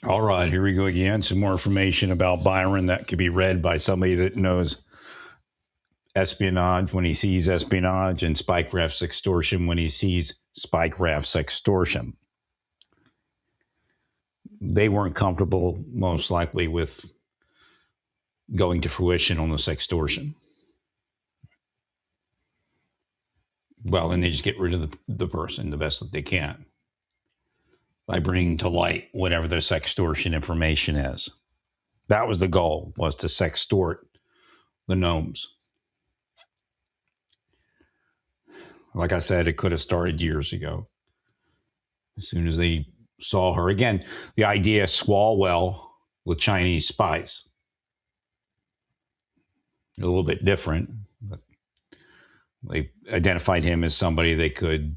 All right, here we go again. Some more information about Bryon that could be read by somebody that knows espionage when he sees espionage, and Spycraft sextortion when he sees Spycraft sextortion. They weren't comfortable, most likely, with going to fruition on the sextortion. Well, then they just get rid of the person the best that they can by bringing to light whatever the sextortion information is. That was the goal, was to sextort the Noems. Like I said, it could have started years ago. As soon as they saw her. Again, the idea Swalwell with Chinese spies. A little bit different, but they identified him as somebody they could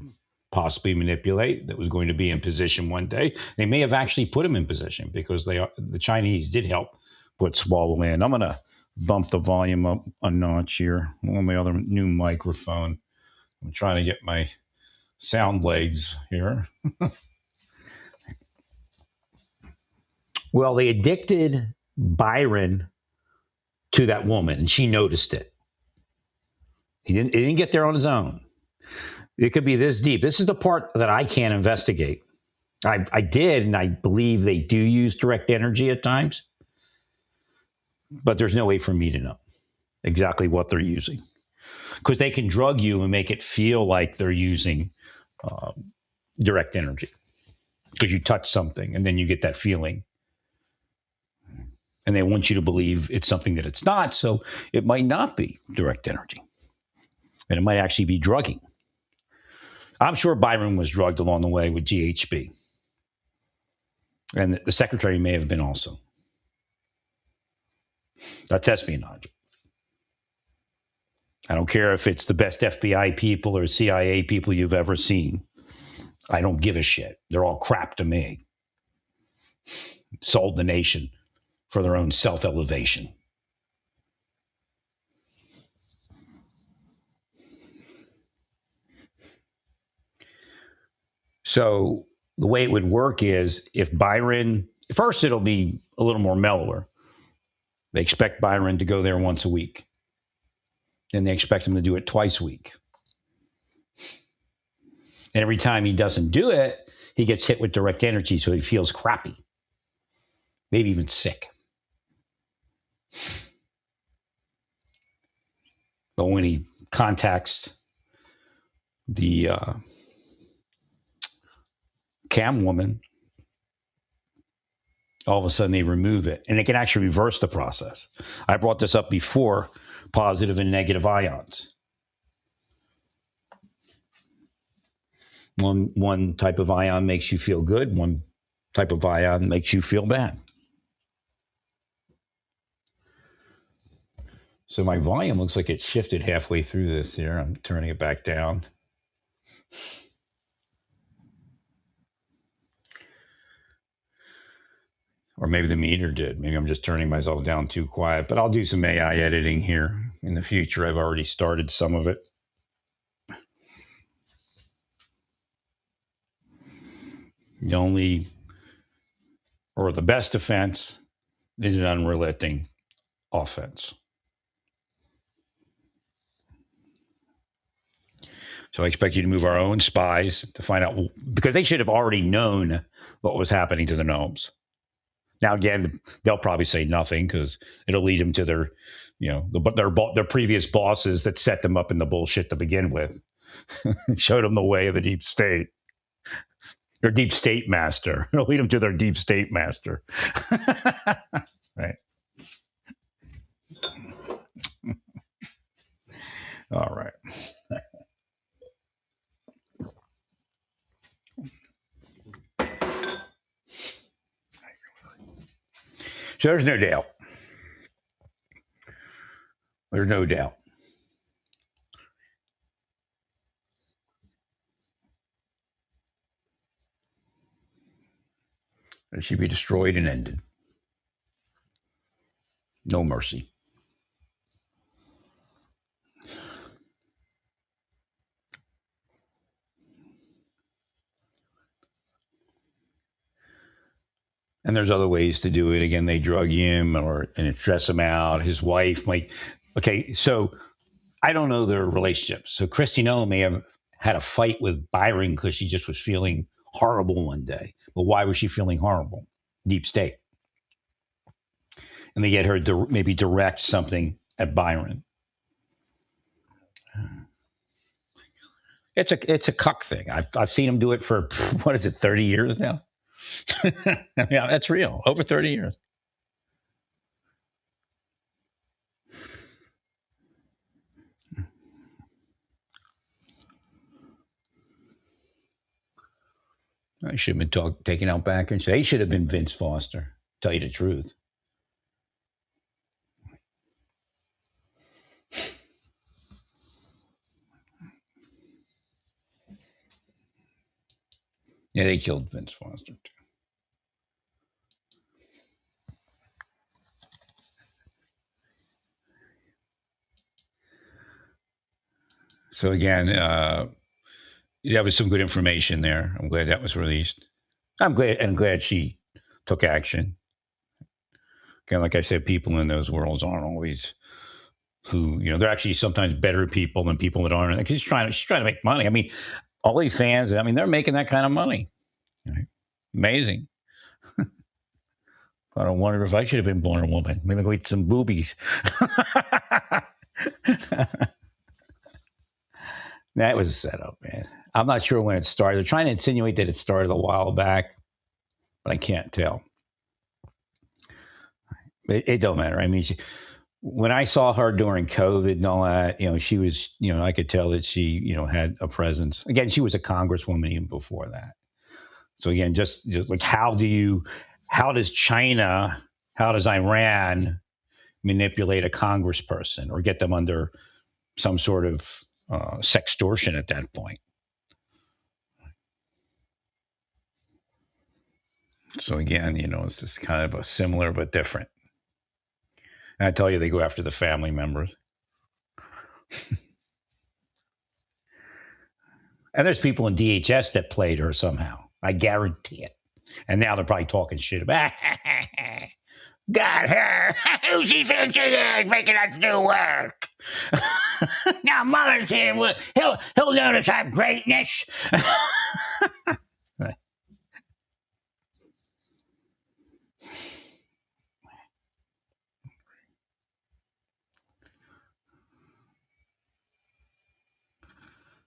possibly manipulate, that was going to be in position one day. They may have actually put him in position because the Chinese did help put Swalwell in. I'm going to bump the volume up a notch here on my other new microphone. I'm trying to get my sound legs here. Well, they addicted Bryon to that woman, and she noticed it. He didn't get there on his own. It could be this deep. This is the part that I can't investigate. I did, and I believe they do use direct energy at times, but there's no way for me to know exactly what they're using, because they can drug you and make it feel like they're using direct energy, because you touch something and then you get that feeling. And they want you to believe it's something that it's not, so it might not be direct energy. And it might actually be drugging. I'm sure Bryon was drugged along the way with GHB. And the secretary may have been also. That's espionage. I don't care if it's the best FBI people or CIA people you've ever seen. I don't give a shit. They're all crap to me. Sold the nation for their own self-elevation. So the way it would work is if Bryon, first it'll be a little more mellower. They expect Bryon to go there once a week. Then they expect him to do it twice a week. And every time he doesn't do it, he gets hit with direct energy, so he feels crappy, maybe even sick. But when he contacts the cam woman, all of a sudden they remove it, and it can actually reverse the process. I brought this up before, positive and negative ions. One type of ion makes you feel good. One type of ion makes you feel bad. So my volume looks like it shifted halfway through this here. I'm turning it back down. Or maybe the meter did. Maybe I'm just turning myself down too quiet. But I'll do some AI editing here in the future. I've already started some of it. The only, or the best defense is an unrelenting offense. So I expect you to move our own spies to find out, because they should have already known what was happening to the Noems. Now, again, they'll probably say nothing because it'll lead them to their, their previous bosses that set them up in the bullshit to begin with. Showed them the way of the deep state. Their deep state master. It'll lead them to their deep state master. Right. All right. So there's no doubt. There's no doubt. It should be destroyed and ended. No mercy. And there's other ways to do it. Again, they drug him and stress him out. His wife might. Okay, so I don't know their relationship. So Christy Noem may have had a fight with Byron because she just was feeling horrible one day. But why was she feeling horrible? Deep state. And they get her to maybe direct something at Byron. It's a cuck thing. I've seen him do it for, what is it, 30 years now? Yeah, that's real. Over 30 years. I should have been taken out back and say, he should have been Vince Foster, tell you the truth. Yeah, they killed Vince Foster too. So again, that was some good information there. I'm glad that was released. I'm glad she took action. Again, like I said, people in those worlds aren't always who, they're actually sometimes better people than people that aren't. Because she's trying to make money. I mean, OnlyFans, they're making that kind of money. Right? Amazing. I wonder if I should have been born a woman. Maybe go eat some boobies. That was a setup, man. I'm not sure when it started. They're trying to insinuate that it started a while back, but I can't tell. It don't matter. I mean, when I saw her during COVID and all that, she was, I could tell that she, had a presence. Again, she was a congresswoman even before that. So again, just like how does China, how does Iran manipulate a congressperson or get them under some sort of sextortion at that point? So again, it's just kind of a similar but different. And I tell you, they go after the family members. And there's people in DHS that played her somehow. I guarantee it. And now they're probably talking shit about, got her. Who she thinks she is, making us do work. Now Mullen's here. He'll notice our greatness. Right.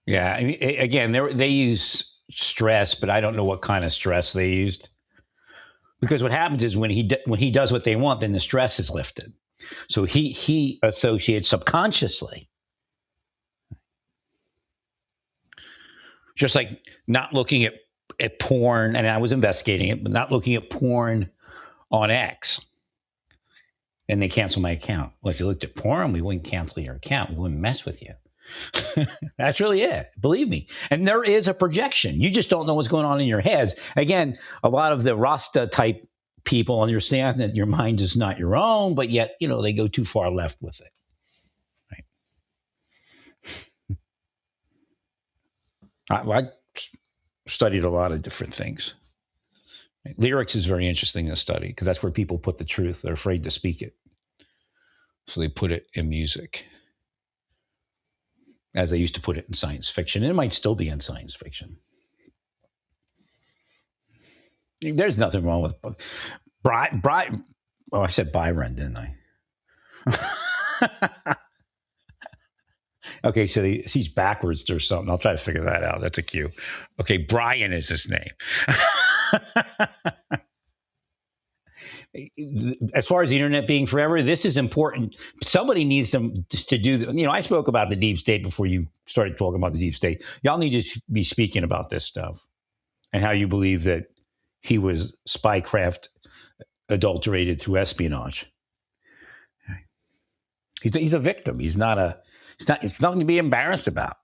Yeah, I mean, again, they use stress, but I don't know what kind of stress they used. Because what happens is when he does what they want, then the stress is lifted. So he associates subconsciously, just like not looking at porn. And I was investigating it, but not looking at porn on X. And they cancel my account. Well, if you looked at porn, we wouldn't cancel your account. We wouldn't mess with you. That's really it. Believe me. And there is a projection. You just don't know what's going on in your heads. Again, a lot of the Rasta type people understand that your mind is not your own, but yet, they go too far left with it. Right? I studied a lot of different things. Lyrics is very interesting to study because that's where people put the truth. They're afraid to speak it. So they put it in music, as they used to put it in science fiction. And it might still be in science fiction. There's nothing wrong with Bryon. Oh, I said Byron, didn't I? Okay, so he's backwards or something. I'll try to figure that out. That's a cue. Okay, Bryon is his name. As far as the internet being forever, this is important. Somebody needs to do. I spoke about the deep state before you started talking about the deep state. Y'all need to be speaking about this stuff and how you believe that he was Spycraft adulterated through espionage. He's a victim. It's nothing to be embarrassed about.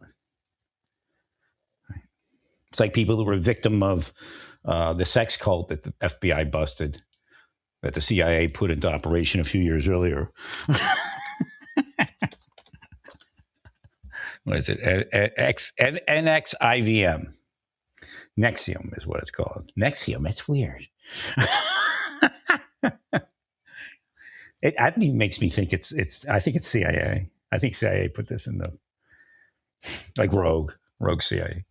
It's like people who were a victim of the sex cult that the FBI busted, that the CIA put into operation a few years earlier. What is it? NXIVM. Nexium is what it's called. Nexium. It's weird. That even makes me think I think it's CIA. I think CIA put this in the, like rogue CIA.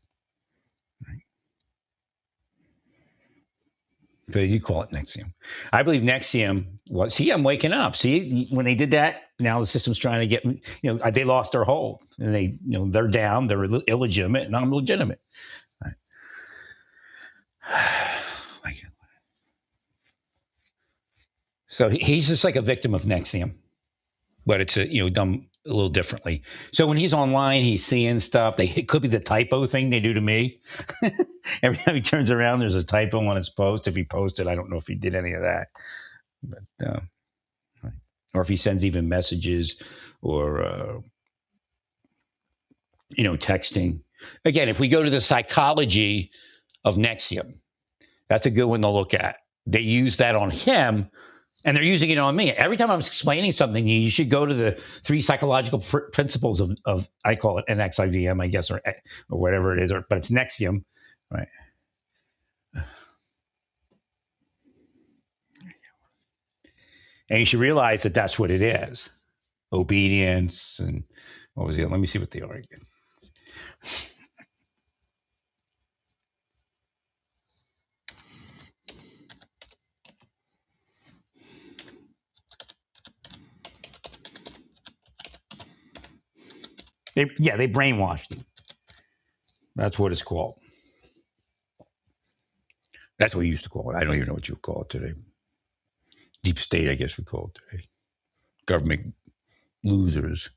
So you call it Nexium. I believe Nexium was, see, I'm waking up. See, when they did that, now the system's trying to get, they lost their hold and they, they're down, they're illegitimate and I'm legitimate. So he's just like a victim of Nexium, but it's done a little differently. So when he's online, he's seeing stuff. It could be the typo thing they do to me. Every time he turns around, there's a typo on his post. If he posted, I don't know if he did any of that, but or if he sends even messages or texting. Again, if we go to the psychology of Nexium, that's a good one to look at. They use that on him. And they're using it on me. Every time I'm explaining something, you should go to the 3 psychological principles of I call it NXIVM, I guess, or whatever it is, but it's Nexium, right? And you should realize that that's what it is. Obedience and what was the other? Let me see what they are again. They brainwashed him. That's what it's called. That's what we used to call it. I don't even know what you would call it today. Deep state, I guess we call it today. Government losers.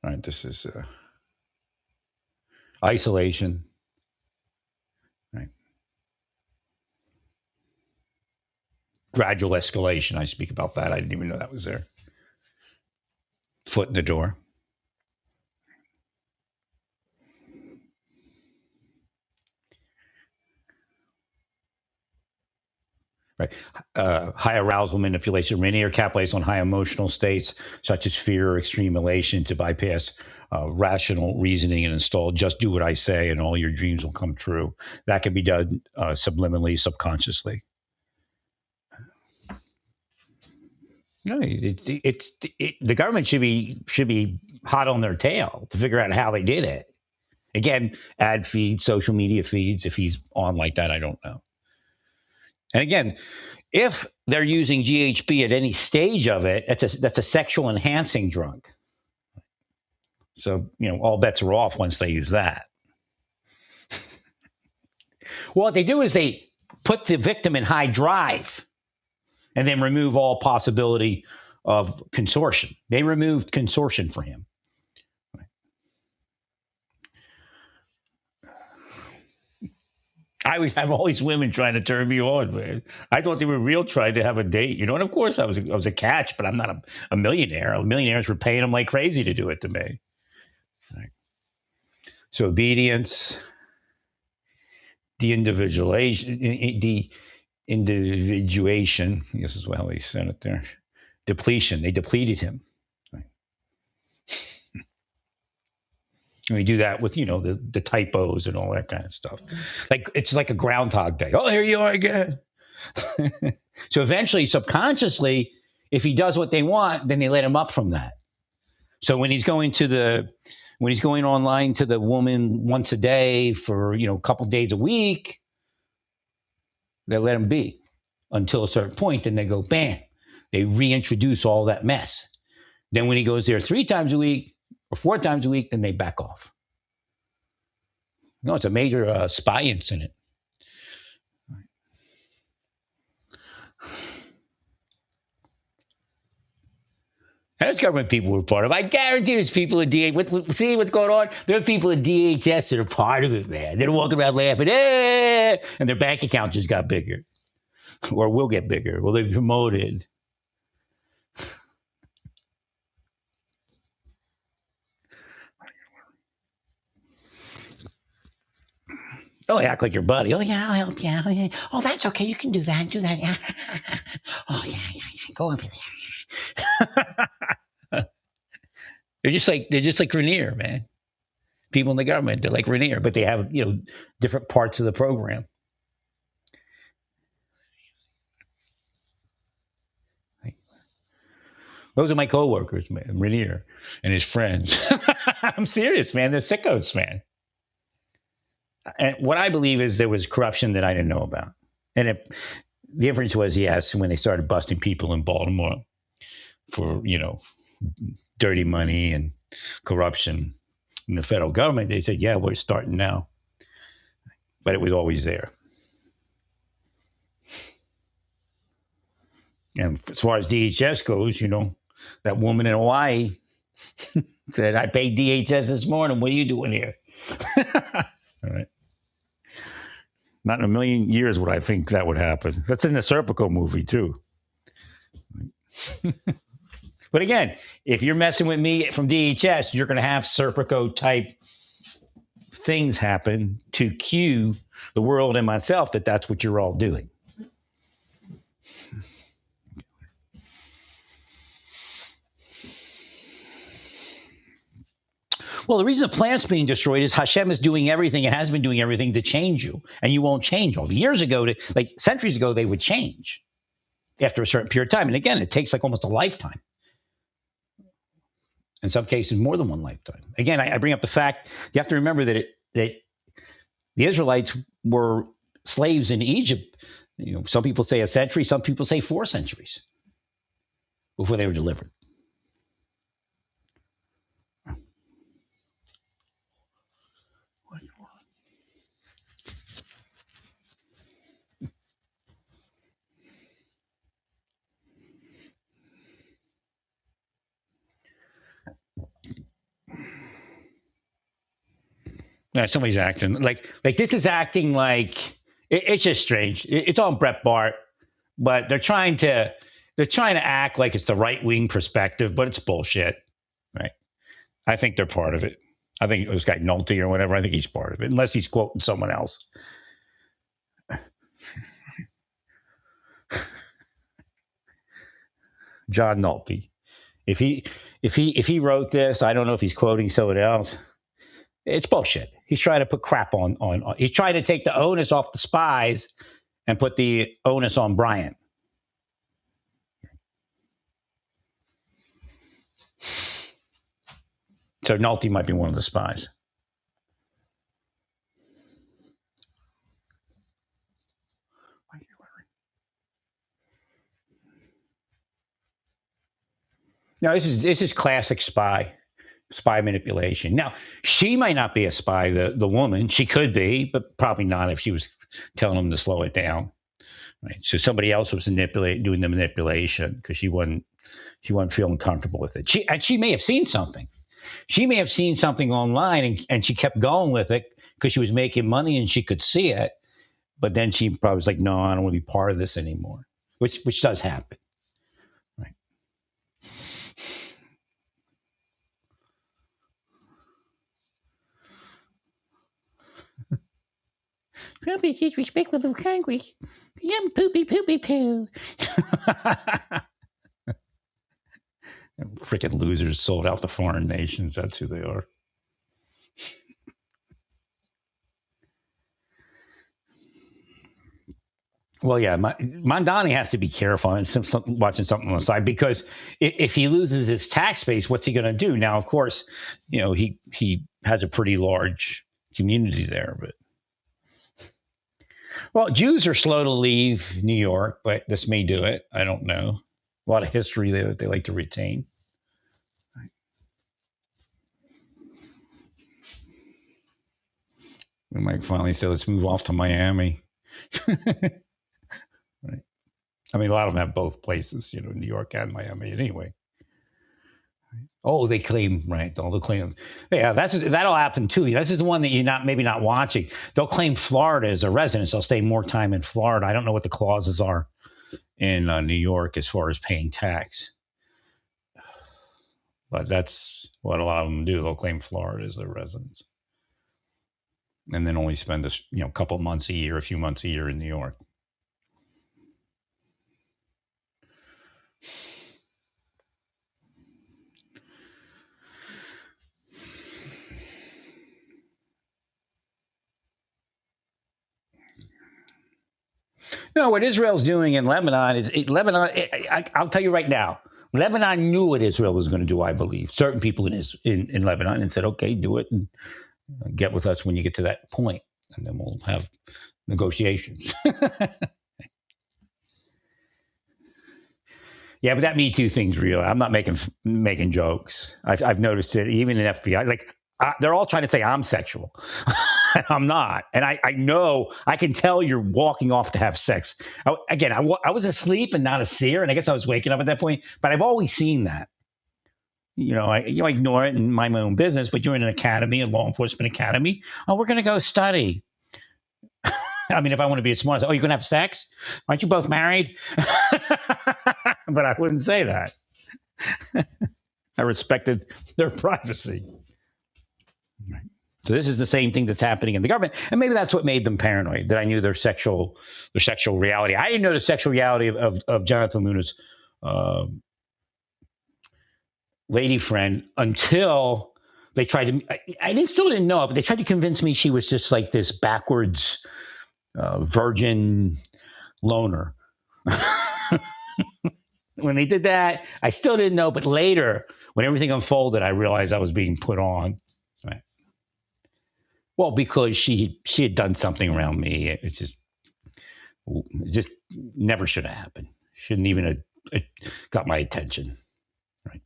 All right, this is isolation. Right. Gradual escalation. I speak about that. I didn't even know that was there. Foot in the door. Right. High arousal manipulation. Rainier capitalizes on high emotional states such as fear or extreme elation to bypass rational reasoning and install just do what I say and all your dreams will come true. That can be done subliminally, subconsciously. No, the government should be hot on their tail to figure out how they did it. Again, ad feeds, social media feeds. If he's on like that, I don't know. And again, if they're using GHB at any stage of it, that's a sexual enhancing drug. So, all bets are off once they use that. Well, what they do is they put the victim in high drive and then remove all possibility of consortion. They removed consortion for him. I always have all these women trying to turn me on, man. I thought they were real, trying to have a date, and of course I was a catch, but I'm not a millionaire. Millionaires were paying them like crazy to do it to me. Right. So obedience, individuation, this is how they said it there. Depletion, they depleted him. Right. And we do that with, the typos and all that kind of stuff. Like, it's like a Groundhog Day. Oh, here you are again. So eventually, subconsciously, if he does what they want, then they let him up from that. So when he's going online to the woman once a day for, a couple days a week, they let him be until a certain point. Then they go, bam, they reintroduce all that mess. Then when he goes there 3 times a week, or 4 times a week, then they back off. It's a major spy incident. And those government people were part of it. I guarantee there's people at DHS. See what's going on? There are people at DHS that are part of it, man. They're walking around laughing, and their bank account just got bigger. Or will get bigger. Will they be promoted? Oh, act like your buddy. Oh, yeah, I'll help you. Oh, yeah. Oh, that's okay. You can do that. Do that. Yeah. Oh, yeah. Go over there. They're just like Rainier, man. People in the government, they're like Rainier, but they have different parts of the program. Those are my coworkers, man. Rainier and his friends. I'm serious, man. They're sickos, man. And what I believe is there was corruption that I didn't know about. And the inference was, yes, when they started busting people in Baltimore for, dirty money and corruption in the federal government, they said, yeah, we're starting now. But it was always there. And as far as DHS goes, that woman in Hawaii said, I paid DHS this morning. What are you doing here? All right. Not in a million years would I think that would happen. That's in the Serpico movie, too. But again, if you're messing with me from DHS, you're going to have Serpico type things happen to cue the world and myself that that's what you're all doing. Well, the reason the planet's being destroyed is Hashem is doing everything and has been doing everything to change you, and you won't change. All years ago, like centuries ago, they would change after a certain period of time. And again, it takes like almost a lifetime. In some cases, more than one lifetime. Again, I bring up the fact you have to remember that the Israelites were slaves in Egypt. Some people say a century, some people say 4 centuries before they were delivered. No, somebody's acting like this is acting like it's just strange. It's on Brett Bart, but they're trying to act like it's the right wing perspective, but it's bullshit, right? I think they're part of it. I think this guy Nolte or whatever. I think he's part of it, unless he's quoting someone else. John Nolte. If he wrote this, I don't know if he's quoting someone else. It's bullshit. He's trying to put crap on. He's trying to take the onus off the spies and put the onus on Bryon. So Nolte might be one of the spies. No, this is classic spy manipulation. Now, she might not be a spy, the woman. She could be, but probably not if she was telling them to slow it down. Right. So somebody else was doing the manipulation because she wasn't feeling comfortable with it. She may have seen something. She may have seen something online and she kept going with it because she was making money and she could see it. But then she probably was like, no, I don't want to be part of this anymore, which does happen. Right. Probably disrespectful of Congress. Yum poopy poopy poo. Freaking losers sold out to foreign nations. That's who they are. Well, yeah, Mondani has to be careful and watching something on the side because if he loses his tax base, what's he going to do? Now, of course, he has a pretty large community there, but well, Jews are slow to leave New York, but this may do it. I don't know. A lot of history they like to retain. We might finally say, let's move off to Miami. Right. I mean, a lot of them have both places, New York and Miami. Anyway. Oh, they claim, right? All the claim. Yeah, that'll happen too. This is the one that you're maybe not watching. They'll claim Florida as a residence. They'll stay more time in Florida. I don't know what the clauses are in New York as far as paying tax. But that's what a lot of them do. They'll claim Florida as their residence. And then only spend a couple months a year, a few months a year in New York. No, what Israel's doing in Lebanon is Lebanon. I'll tell you right now, Lebanon knew what Israel was going to do. I believe certain people in Lebanon and said, "Okay, do it and get with us when you get to that point, and then we'll have negotiations." Yeah, but that Me Too thing's real. I'm not making jokes. I've noticed it even in FBI. Like they're all trying to say I'm sexual. I'm not, and I know I can tell you're walking off to have sex. I was asleep and not a seer, and I guess I was waking up at that point. But I've always seen that. I ignore it and mind my own business. But you're in an academy, a law enforcement academy. Oh, we're going to go study. I mean, if I want to be as smart as, oh, you're going to have sex? Aren't you both married? But I wouldn't say that. I respected their privacy. Right. So this is the same thing that's happening in the government. And maybe that's what made them paranoid, that I knew their sexual reality. I didn't know the sexual reality of Jonathan Luna's lady friend until they tried to, still didn't know it, but they tried to convince me she was just like this backwards virgin loner. When they did that, I still didn't know. But later, when everything unfolded, I realized I was being put on. Right. Well, because she had done something around me. It just never should have happened. Shouldn't even have got my attention. Right.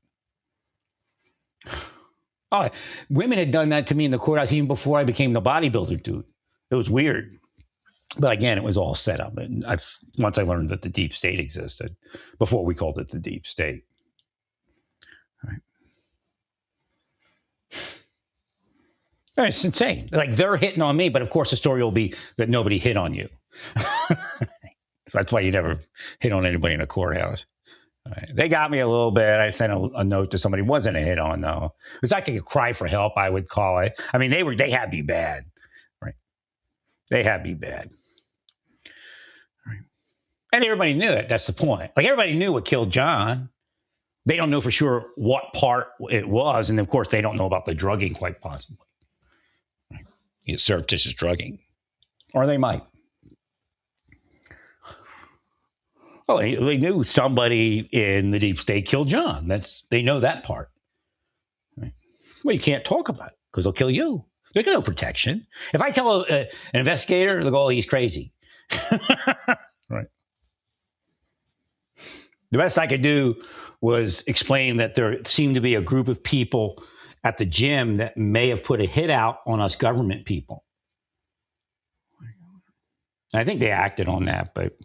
Oh, women had done that to me in the courthouse even before I became the bodybuilder dude. It was weird. But again, it was all set up. And once I learned that the deep state existed, before we called it the deep state. Right. It's insane. Like they're hitting on me, but of course the story will be that nobody hit on you. So that's why you never hit on anybody in a courthouse. Right. They got me a little bit. I sent a note to somebody. It wasn't a hit on though. It was like a cry for help, I would call it. I mean, they had me bad. Right. They had me bad. Right. And everybody knew it. That's the point. Like everybody knew what killed John. They don't know for sure what part it was. And of course, they don't know about the drugging, quite possibly. Right. It's surreptitious drugging. Or they might. Oh, they knew somebody in the deep state killed John. They know that part. Right. Well, you can't talk about it because they'll kill you. There's no protection. If I tell an investigator, they'll go, oh, he's crazy. Right. The best I could do was explain that there seemed to be a group of people at the gym that may have put a hit out on us government people. I think they acted on that, but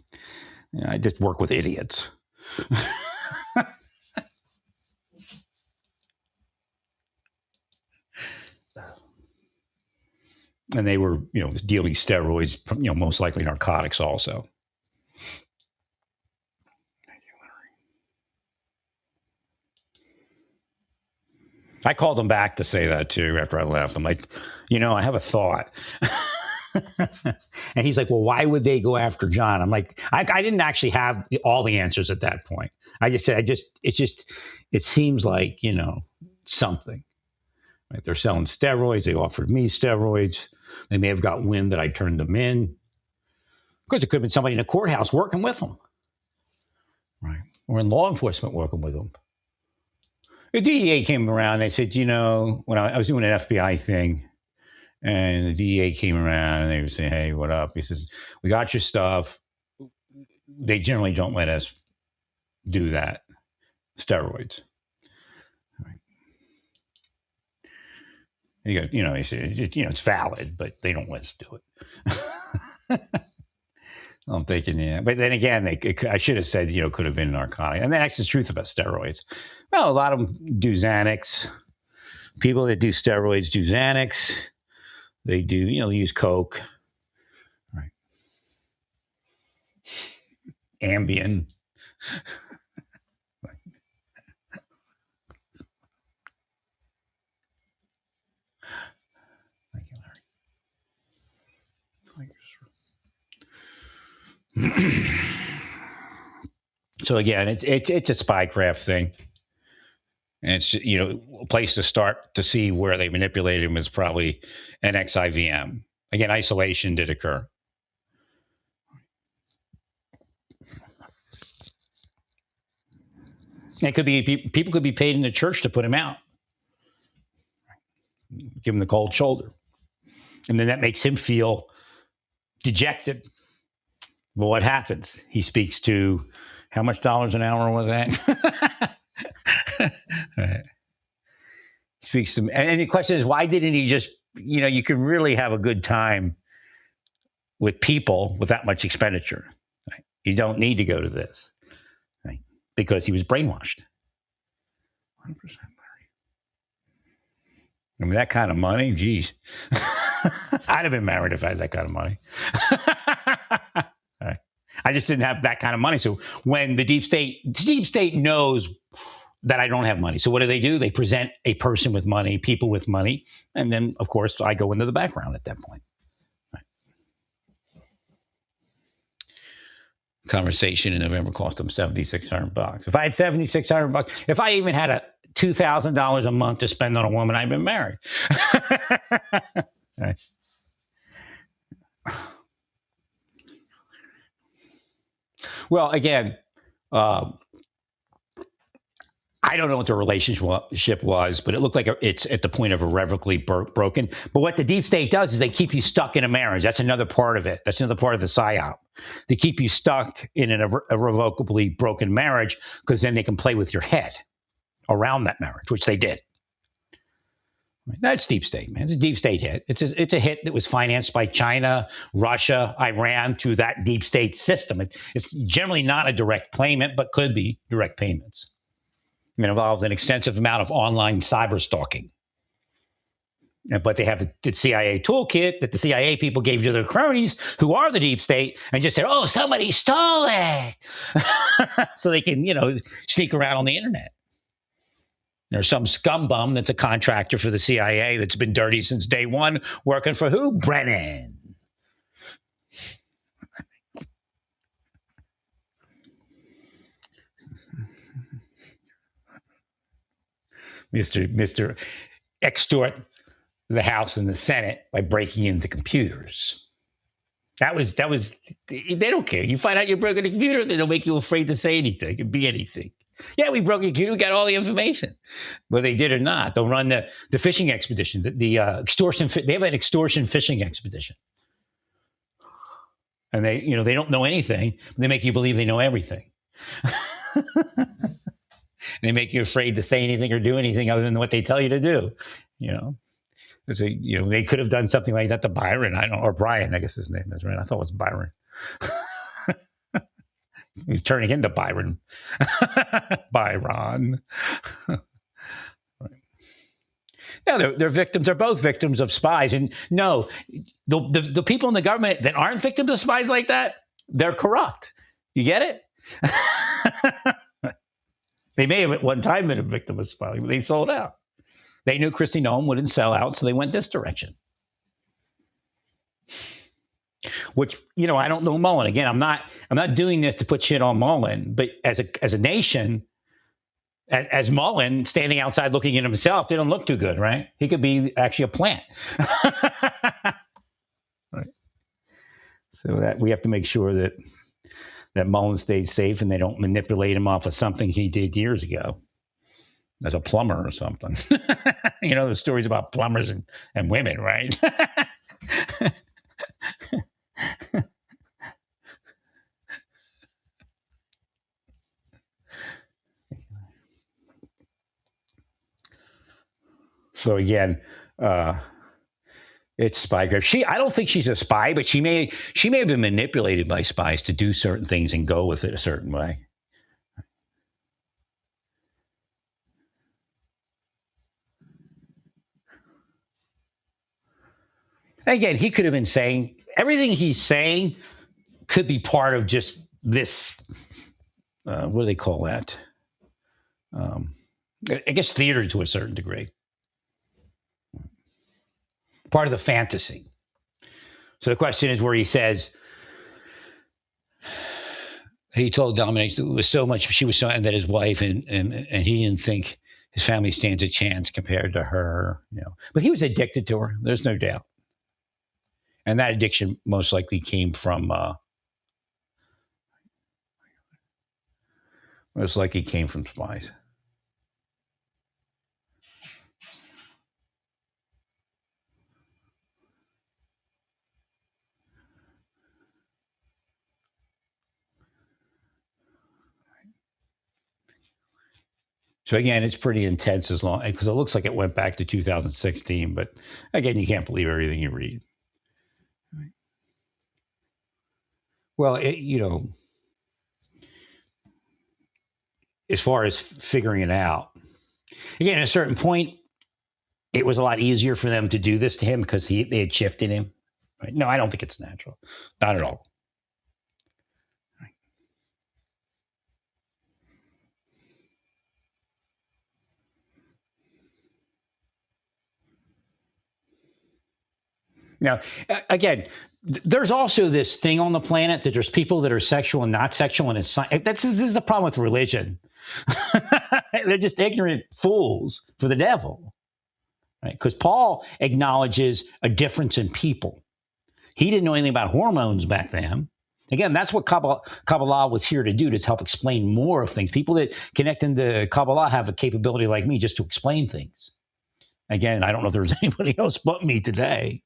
I just work with idiots. And they were, dealing steroids, most likely narcotics also. I called him back to say that too after I left. I'm like, I have a thought. And he's like, well, why would they go after John? I'm like, I didn't actually have all the answers at that point. I just said, it seems like, something. Right? They're selling steroids. They offered me steroids. They may have got wind that I turned them in. Of course, it could have been somebody in a courthouse working with them. Right. Or in law enforcement working with them. The DEA came around. They said, when I was doing an FBI thing, and the DEA came around and they were saying, hey, what up? He says, we got your stuff. They generally don't let us do that. Steroids. Right. He goes, he said, it's valid, but they don't let us do it. I'm thinking, yeah. But then again, I should have said, could have been narcotic. And that's the truth about steroids. Well, a lot of them do Xanax. People that do steroids do Xanax. They do, use Coke. Right. Ambien. Right. Thank you, Larry. So again, it's a Spycraft thing. And it's, a place to start to see where they manipulated him is probably an XIVM. Again, isolation did occur. It could be people could be paid in the church to put him out, give him the cold shoulder, and then that makes him feel dejected. Well, what happens? He speaks to how much dollars an hour was that? Right. He speaks to, and the question is, why didn't he just? You can really have a good time with people with that much expenditure. Right? You don't need to go to this, right? Because he was brainwashed. 100%. I mean, that kind of money, geez. I'd have been married if I had that kind of money. Right. I just didn't have that kind of money. So when the deep state knows that I don't have money. So what do? They present a person with money, people with money. And then, of course, I go into the background at that point. Right. Conversation in November cost him $7,600. If I had $7,600, if I even had a $2,000 a month to spend on a woman, I'd been married. Right. Well, again, I don't know what the relationship was, but it looked like it's at the point of irrevocably broken. But what the deep state does is they keep you stuck in a marriage. That's another part of it. That's another part of the psyop. They keep you stuck in an irrevocably broken marriage because then they can play with your head around that marriage, which they did. That's deep state, man. It's a deep state hit. It's a hit that was financed by China, Russia, Iran through that deep state system. It's generally not a direct payment, but could be direct payments. It involves an extensive amount of online cyber stalking. But they have the CIA toolkit that the CIA people gave to their cronies, who are the deep state, and just said, "Oh, somebody stole it," so they can, sneak around on the internet. There's some scumbum that's a contractor for the CIA that's been dirty since day one, working for who? Brennan. Mr. Extort the House and the Senate by breaking into computers. That was. They don't care. You find out you broke into a computer, they don't make you afraid to say anything. It could be anything. Yeah, we broke a computer. We got all the information. Whether they did or not, they'll run the fishing expedition, the extortion. They have an extortion fishing expedition, and they don't know anything. They make you believe they know everything. They make you afraid to say anything or do anything other than what they tell you to do. They could have done something like that to Byron. Or Bryon, I guess his name is, right? I thought it was Byron. He's turning into Byron. Byron. Yeah, they're victims. They're both victims of spies. And no, the people in the government that aren't victims of spies like that, they're corrupt. You get it? They may have at one time been a victim of spying, but they sold out. They knew Kristi Noem wouldn't sell out, so they went this direction. Which, I don't know Mullen. Again, I'm not doing this to put shit on Mullen, but as a nation, as Mullen standing outside looking at himself, didn't look too good, right? He could be actually a plant. Right. So that we have to make sure that Mullen stays safe and they don't manipulate him off of something he did years ago as a plumber or something. The stories about plumbers and women, right? So again, it's Spycraft. I don't think she's a spy, but she may have been manipulated by spies to do certain things and go with it a certain way. Again, he could have been saying everything he's saying could be part of just this. What do they call that? I guess theater to a certain degree. Part of the fantasy. So the question is where he says, he told Dominic it was so much, she was so, and that his wife and he didn't think his family stands a chance compared to her, But he was addicted to her. There's no doubt. And that addiction most likely came from Most likely came from spies. So again, it's pretty intense as long because it looks like it went back to 2016. But again, you can't believe everything you read. Well, as far as figuring it out, again, at a certain point, it was a lot easier for them to do this to him because they had shifted him. Right? No, I don't think it's natural. Not at all. Now, again, there's also this thing on the planet that there's people that are sexual and not sexual, and this is the problem with religion. They're just ignorant fools for the devil, right? Because Paul acknowledges a difference in people. He didn't know anything about hormones back then. Again, that's what Kabbalah was here to do, to help explain more of things. People that connect into Kabbalah have a capability like me just to explain things. Again, I don't know if there's anybody else but me today.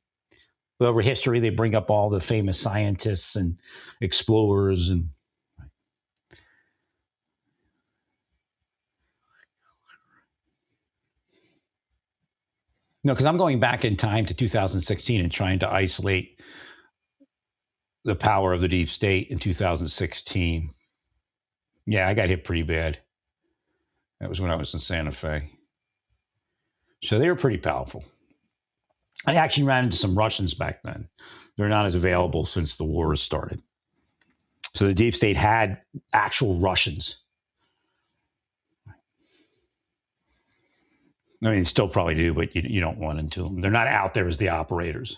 Over history, they bring up all the famous scientists and explorers and no, because I'm going back in time to 2016 and trying to isolate the power of the deep state in 2016. Yeah, I got hit pretty bad. That was when I was in Santa Fe. So they were pretty powerful. I actually ran into some Russians back then. They're not as available since the war has started. So the deep state had actual Russians. I mean, still probably do, but you don't run into them. They're not out there as the operators.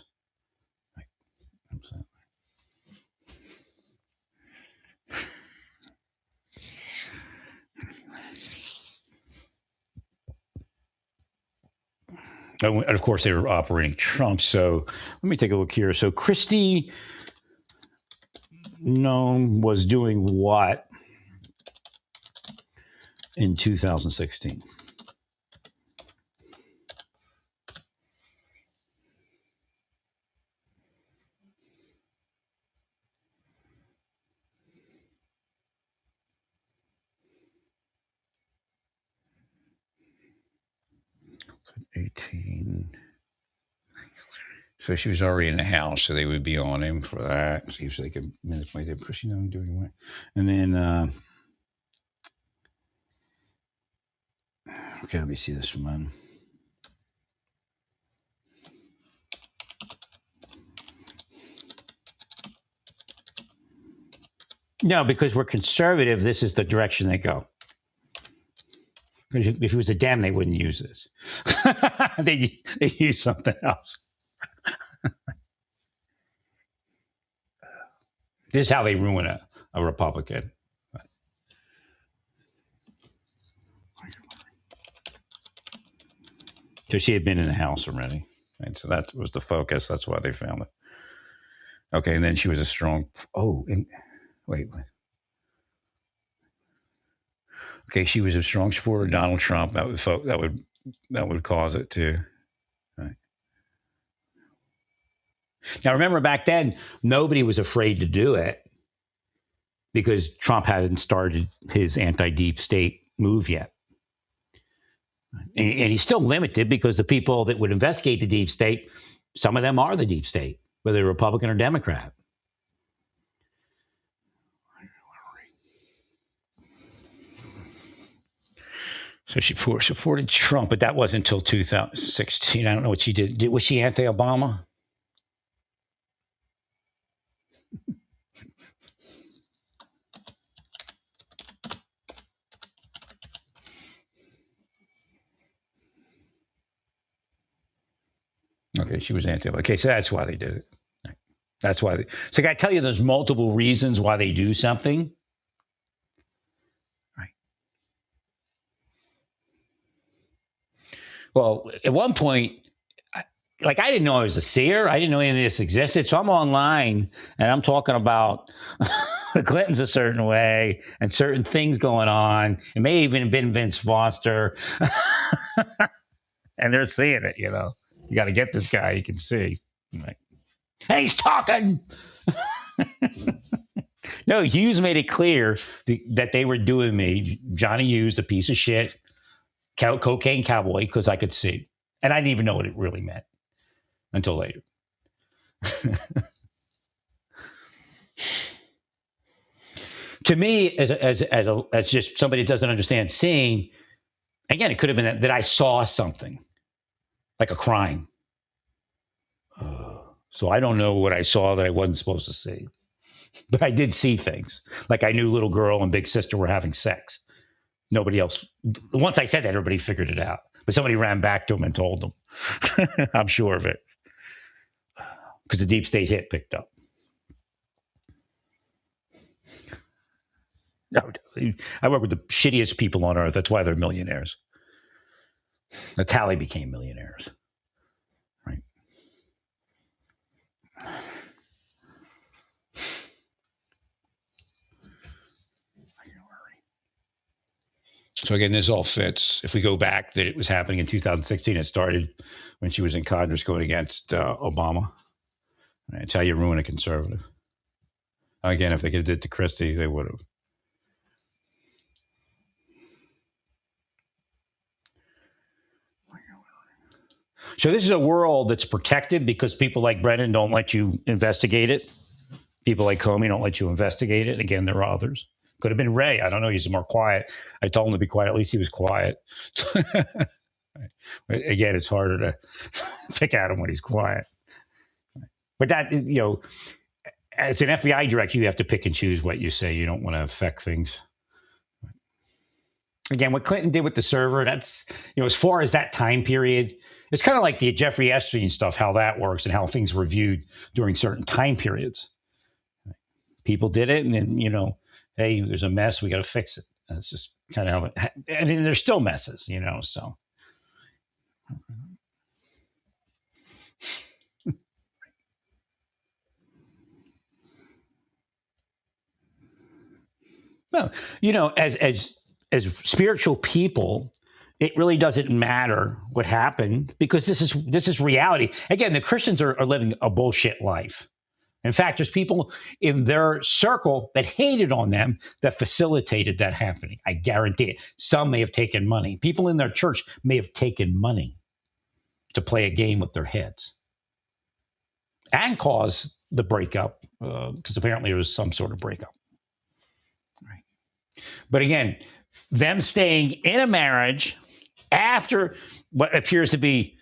And of course, they were operating Trump. So let me take a look here. So Secretary Noem was doing what in 2016? So 18. So she was already in the house, so they would be on him for that. See if they could manipulate it. Because you know I'm doing what. And then, okay, let me see this one. No, because we're conservative, this is the direction they go. If it was a Dem, they wouldn't use this. They'd use something else. This is how they ruin a Republican. So she had been in the house already. And so that was the focus. That's why they found it. Okay, and then she was a strong... wait. Okay, she was a strong supporter of Donald Trump. That would cause it too. Right. Now, remember back then, nobody was afraid to do it because Trump hadn't started his anti-deep state move yet. And he's still limited because the people that would investigate the deep state, some of them are the deep state, whether they're Republican or Democrat. So she supported Trump, but that wasn't until 2016. I don't know what she did. Was she anti-Obama? Okay, she was anti. Okay, so that's why they did it. That's why. So I got to tell you, there's multiple reasons why they do something. Right. Well, at one point, I didn't know I was a seer. I didn't know any of this existed. So I'm online and I'm talking about Clinton's a certain way and certain things going on. It may even have been Vince Foster. And they're seeing it, you know. You got to get this guy, you can see. Like, hey, he's talking. No, Hughes made it clear that they were doing me. Johnny Hughes, the piece of shit, cocaine cowboy, because I could see. And I didn't even know what it really meant until later. To me, as just somebody that doesn't understand seeing, again, it could have been that I saw something, like a crime. So I don't know what I saw that I wasn't supposed to see. But I did see things. Like I knew little girl and big sister were having sex. Nobody else. Once I said that, everybody figured it out. But somebody ran back to them and told them. I'm sure of it. Because the deep state hit picked up. No, I work with the shittiest people on earth. That's why they're millionaires. That's how they became millionaires. Right? So again, this all fits. If we go back, that it was happening in 2016. It started when she was in Congress going against Obama. That's how you ruin a conservative. Again, if they could have did to Christie, they would have. So this is a world that's protected because people like Brennan don't let you investigate it. People like Comey don't let you investigate it. Again, there are others. Could have been Ray. I don't know. He's more quiet. I told him to be quiet. At least he was quiet. Again, it's harder to pick at him when he's quiet. But that, you know, as an FBI director, you have to pick and choose what you say. You don't want to affect things. Again, what Clinton did with the server, that's, you know, as far as that time period, it's kind of like the Jeffrey Epstein stuff, how that works and how things were viewed during certain time periods. People did it, and then, you know, hey, there's a mess, we got to fix it. That's just kind of how it, and there's still messes, you know, so. Well, you know, as spiritual people, it really doesn't matter what happened because this is reality. Again, the Christians are living a bullshit life. In fact, there's people in their circle that hated on them that facilitated that happening. I guarantee it. Some may have taken money. People in their church may have taken money to play a game with their heads and cause the breakup because apparently there was some sort of breakup. Right. But again, them staying in a marriage after what appears to be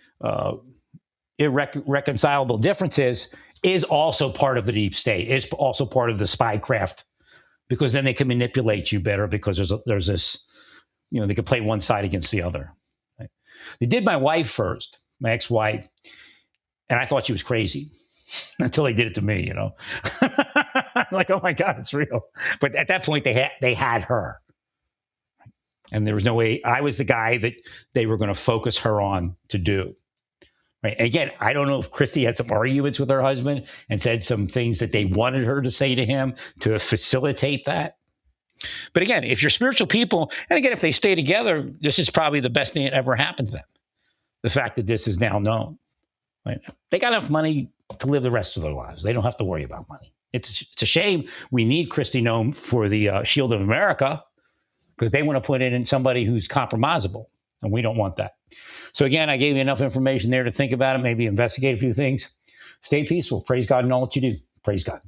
irreconcilable differences is also part of the deep state. It's also part of the spycraft because then they can manipulate you better because there's this, you know, they can play one side against the other. Right? They did my wife first, my ex-wife, and I thought she was crazy until they did it to me, you know. Like, oh my God, it's real. But at that point, they had her. And there was no way I was the guy that they were going to focus her on to do. Right. Again, I don't know if Christie had some arguments with her husband and said some things that they wanted her to say to him to facilitate that. But again, if you're spiritual people, and again, if they stay together, this is probably the best thing that ever happened to them. The fact that this is now known. Right? They got enough money to live the rest of their lives. They don't have to worry about money. It's a shame we need Christie Noem for the Shield of America because they want to put in somebody who's compromisable, and we don't want that. So again, I gave you enough information there to think about it, maybe investigate a few things. Stay peaceful. Praise God in all that you do. Praise God.